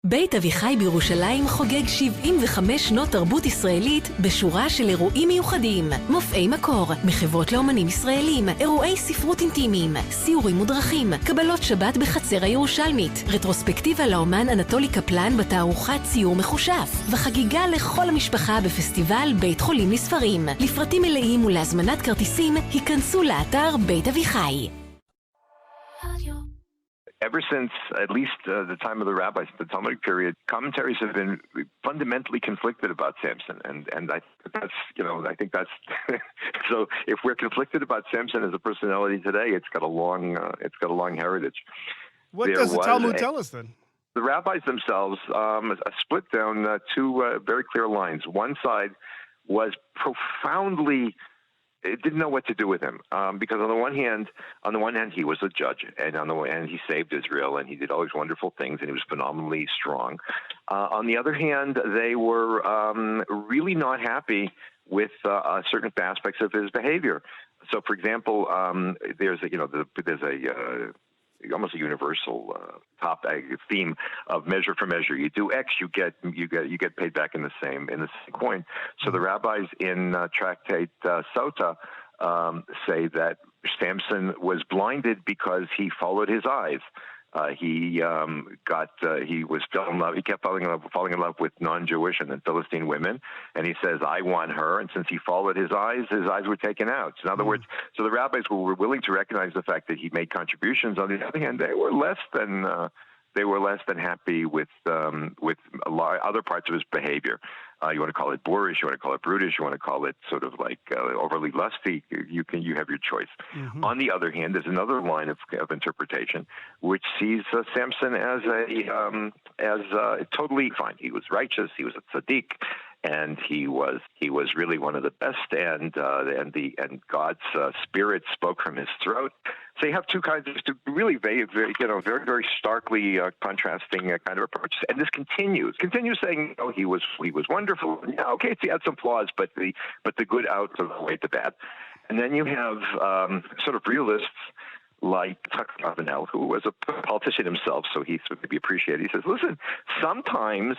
בית אביחי בירושלים חוגג 75 שנות תרבות ישראלית בשורה של אירועים מיוחדים. מופעי מקור, מחוות לאומנים ישראלים, אירועי ספרות אינטימיים, סיורים מודרכים, קבלות שבת בחצר הירושלמית, רטרוספקטיבה לאומן אנטולי קפלן בתערוכת ציור מחושף, וחגיגה לכל המשפחה בפסטיבל בית חולים לספרים. לפרטים מלאים ולהזמנת כרטיסים, היכנסו לאתר בית אביחי. Ever since at least the time of the rabbis, the Talmudic period, commentaries have been fundamentally conflicted about Samson, and I think that's so. If we're conflicted about Samson as a personality today, it's got a long heritage. What does the Talmud tell us then? The rabbis themselves split down two very clear lines. One side was profoundly. It didn't know what to do with him because on the one hand, he was a judge, and on the one hand, he saved Israel, and he did all these wonderful things, and he was phenomenally strong. On the other hand, they were really not happy with certain aspects of his behavior. So, for example, there's almost a universal top theme of measure for measure. You do X, you get paid back in the same coin. So the rabbis in Tractate Sota say that Samson was blinded because he followed his eyes. He kept falling in love with non-Jewish and then Philistine women, and he says, I want her, and since he followed his eyes were taken out. So in other words, so the rabbis were willing to recognize the fact that he made contributions. On the other hand, they were less than happy with a lot other parts of his behavior. You want to call it boorish, you want to call it brutish, you want to call it sort of like overly lusty. You have your choice. Mm-hmm. On the other hand, there's another line of interpretation which sees Samson as totally fine. He was righteous. He was a tzaddik. And he was really one of the best, and God's spirit spoke from his throat. So you have two kinds of really very, very, very starkly contrasting kind of approaches. And this continues saying, he was wonderful. Yeah, okay, he had some flaws, but the good outweighed the bad. And then you have sort of realists like Tucker Avenel, who was a politician himself, so he sort of be appreciated. He says, listen, sometimes,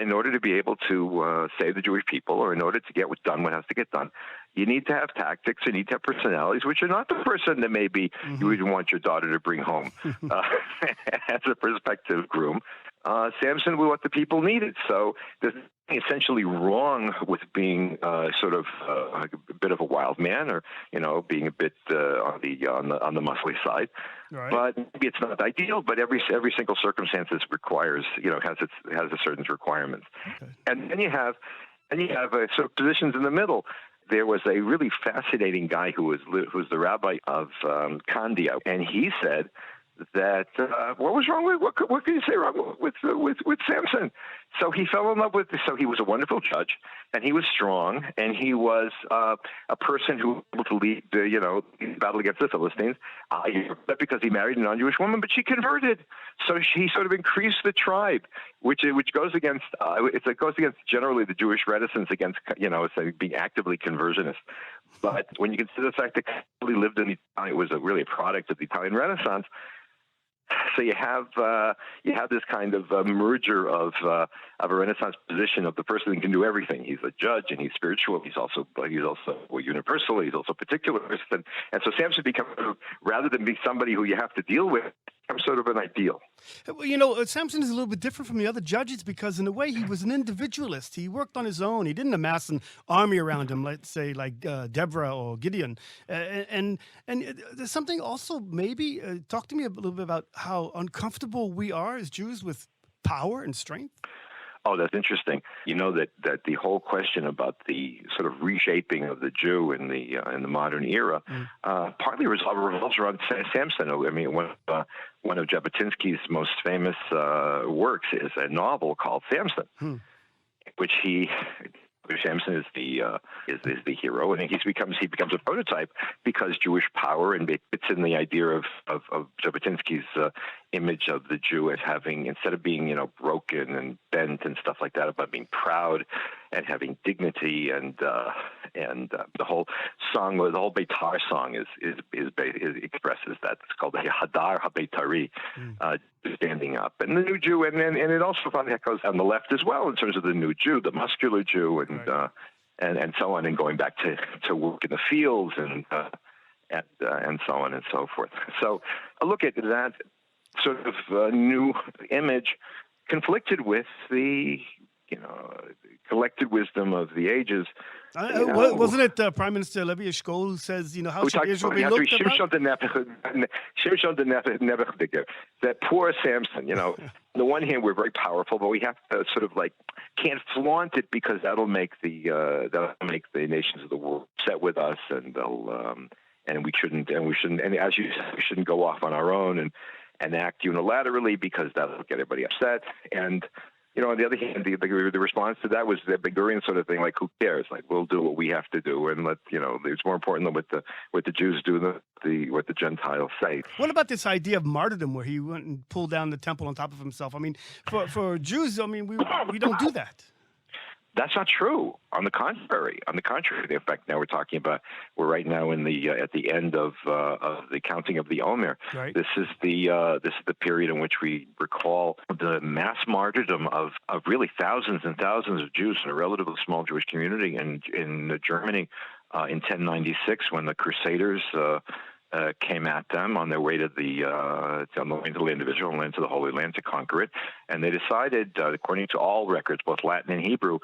in order to be able to save the Jewish people, or in order to get what has to get done, you need to have tactics, you need to have personalities, which are not the person that maybe you would want your daughter to bring home as a prospective groom. Samson was what the people needed. So there's essentially wrong with being sort of a bit of a wild man, or being a bit on the muscly side. Right. But maybe it's not ideal. But every single circumstance requires has a certain requirements. Okay. And then you have sort of positions in the middle. There was a really fascinating guy who was the rabbi of Kandia, and he said that what was wrong with what can you say wrong with Samson? So he fell in love with. So he was a wonderful judge, and he was strong, and he was a person who was able to lead the battle against the Philistines. Because he married a non-Jewish woman, but she converted, so he sort of increased the tribe, which goes against generally the Jewish reticence against being actively conversionist. But when you consider the fact that he lived in Italy, it was really a product of the Italian Renaissance. So you have this kind of merger of a Renaissance position of the person who can do everything. He's a judge and he's spiritual. He's also universal. He's also particularist, and so Samson becomes, rather than be somebody who you have to deal with, becomes sort of an ideal. Samson is a little bit different from the other judges because in a way he was an individualist. He worked on his own. He didn't amass an army around him, let's say like Deborah or Gideon. And there's something also maybe talk to me a little bit about how uncomfortable we are as Jews with power and strength. Oh, that's interesting. That the whole question about the sort of reshaping of the Jew in the modern era partly revolves around Samson. I mean, one of Jabotinsky's most famous works is a novel called Samson, which Samson is the hero, and he becomes a prototype because Jewish power, and it fits in the idea of Jabotinsky's image of the Jew as having, instead of being broken and bent and stuff like that, about being proud and having dignity and the whole song, the whole Beitar song expresses that. It's called the Hadar HaBeitari, standing up. And the new Jew, and it also echoes on the left as well in terms of the new Jew, the muscular Jew, and so on, and going back to work in the fields and so on and so forth. So a look at that sort of new image conflicted with the collected wisdom of the ages. Wasn't it Prime Minister Levi Eshkol who says, how should Israel be looked about? That poor Samson, on the one hand, we're very powerful, but we have to sort of can't flaunt it because that'll make the nations of the world upset with us, and they'll and we shouldn't, and as you said, we shouldn't go off on our own and act unilaterally because that'll get everybody upset. And on the other hand, the response to that was the Ben-Gurion sort of thing, like, who cares? Like, we'll do what we have to do, and it's more important than what the Jews do than what the Gentiles say. What about this idea of martyrdom, where he went and pulled down the temple on top of himself? I mean, for Jews, we don't do that. That's not true. On the contrary, in fact, now we're right now in at the end of the counting of the Omer. Right. This is the period in which we recall the mass martyrdom of really thousands and thousands of Jews in a relatively small Jewish community in Germany in 1096, when the Crusaders came at them on their way to the land of Israel and land to the Holy Land to conquer it, and they decided, according to all records, both Latin and Hebrew,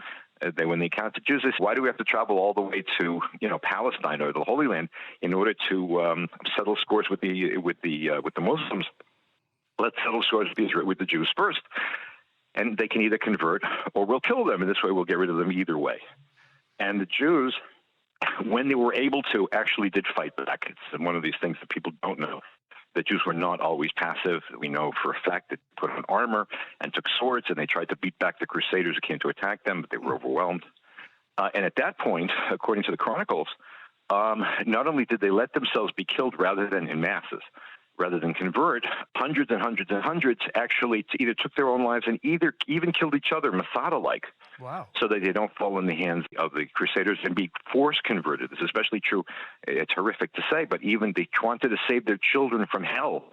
when they counted Jews, they said, why do we have to travel all the way to Palestine or the Holy Land in order to settle scores with the Muslims? Let's settle scores with the Jews first, and they can either convert or we'll kill them, and this way we'll get rid of them either way. And the Jews, when they were able to, actually did fight back. It's one of these things that people don't know. The Jews were not always passive. We know for a fact that they put on armor and took swords, and they tried to beat back the Crusaders who came to attack them, but they were overwhelmed. And at that point, according to the Chronicles, not only did they let themselves be killed rather than in masses, rather than convert, hundreds and hundreds and hundreds actually either took their own lives and even killed each other, Masada-like. Wow. So that they don't fall in the hands of the Crusaders and be force converted. This is especially true, it's horrific to say, but even they wanted to save their children from hell.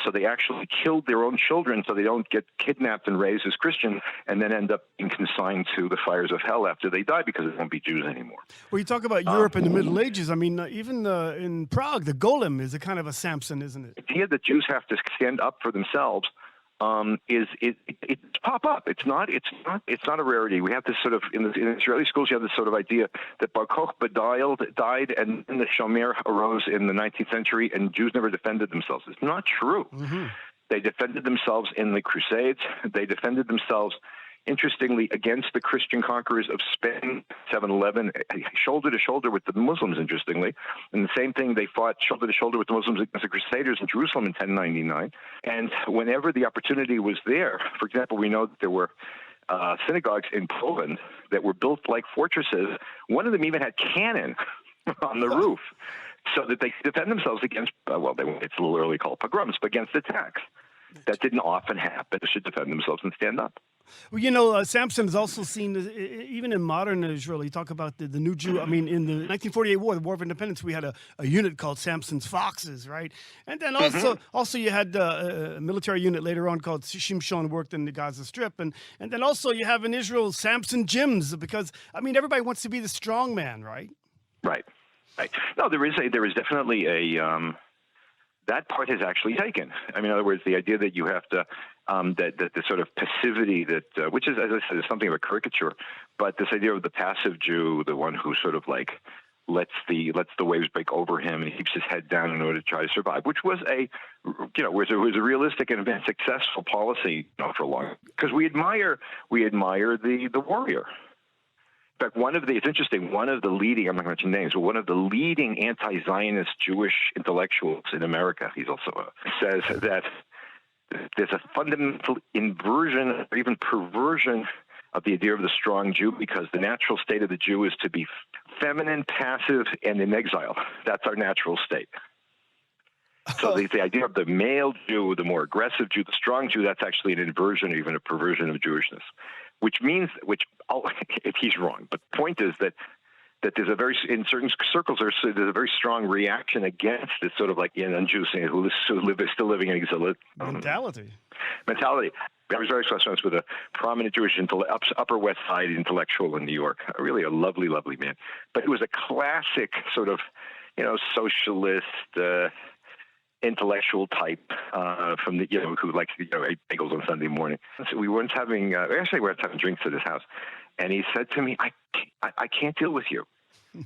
So they actually killed their own children so they don't get kidnapped and raised as Christians and then end up being consigned to the fires of hell after they die because they won't be Jews anymore. Well, you talk about Europe in the Middle Ages. I mean, even in Prague, the golem is a kind of a Samson, isn't it? The idea that Jews have to stand up for themselves it's pop up. It's not a rarity. We have this sort of in Israeli schools. You have this sort of idea that Bar Kokhba died, and then the Shomer arose in the 19th century, and Jews never defended themselves. It's not true. Mm-hmm. They defended themselves in the Crusades. They defended themselves, interestingly, against the Christian conquerors of Spain, 711, shoulder to shoulder with the Muslims, interestingly. And the same thing, they fought shoulder to shoulder with the Muslims against the Crusaders in Jerusalem in 1099. And whenever the opportunity was there, for example, we know that there were synagogues in Poland that were built like fortresses. One of them even had cannon on the roof so that they could defend themselves against, it's a little early called pogroms, but against attacks. That didn't often happen. They should defend themselves and stand up. Well, Samson is also seen, even in modern Israel, you talk about the new Jew. I mean, in the 1948 war, the War of Independence, we had a unit called Samson's Foxes, right? And then also you had a military unit later on called Shimshon, worked in the Gaza Strip. And then also you have in Israel Samson gyms, because, I mean, everybody wants to be the strong man, right? Right. No, there is definitely a... that part is actually taken. I mean, in other words, the idea that you have to, that the sort of passivity that, which is, as I said, is something of a caricature, but this idea of the passive Jew, the one who sort of like lets the waves break over him and keeps his head down in order to try to survive, which was was a realistic and successful policy, for a long, because we admire the warrior. In fact, it's interesting, one of the leading, I'm not going to mention names, but one of the leading anti-Zionist Jewish intellectuals in America, he's also says that there's a fundamental inversion or even perversion of the idea of the strong Jew, because the natural state of the Jew is to be feminine, passive, and in exile. That's our natural state. So the idea of the male Jew, the more aggressive Jew, the strong Jew, that's actually an inversion or even a perversion of Jewishness. Which means, if he's wrong, but the point is that that there's in certain circles, there's a very strong reaction against this sort of like, Jews who are still living in exile. Mentality. I was very close with a prominent Jewish Upper West Side intellectual in New York, really a lovely, lovely man. But it was a classic sort of, socialist, intellectual type from the, who likes to, eat bagels on Sunday morning. So we weren't having drinks at his house. And he said to me, I can't deal with you.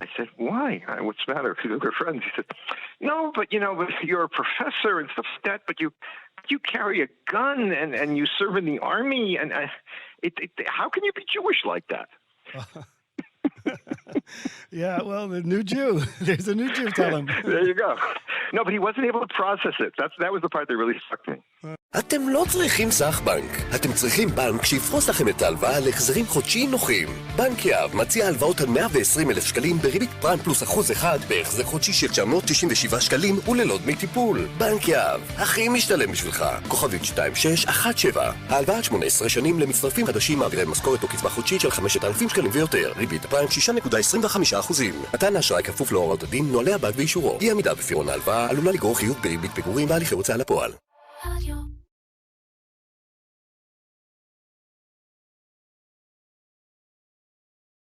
I said, why? What's the matter? We're friends. He said, no, but you're a professor and stuff like that, but you carry a gun and you serve in the army, and how can you be Jewish like that? Yeah, well, the new Jew. There's a new Jew, tell him. There you go. No, but he wasn't able to process it. That was the part that really struck me. אתם לא צריכים סך בנק. אתם צריכים בנק שיפרוס לכם את ההלוואה להחזרים חודשיים נוחים. בנק יהב מציע הלוואות עד 120,000 שקלים בריבית פריים פלוס 1% בהחזר חודשי של 997 שקלים וללא דמי טיפול. בנק יהב, הכי משתלם בשבילך. כוכבית 2617. ההלוואה עד 18 שנים למצטרפים חדשים מעבירי משכורת או קצבה חודשית של 5,000 שקלים ויותר. ריבית פריים 6.25%. מתן האשראי כפוף להוראות הדין, נוהלי הבנק ואישורו. אי עמידה בפירעון ההלוואה עלולה לגרור חיוב בריבית פיגורים והליכי הוצאה לפועל.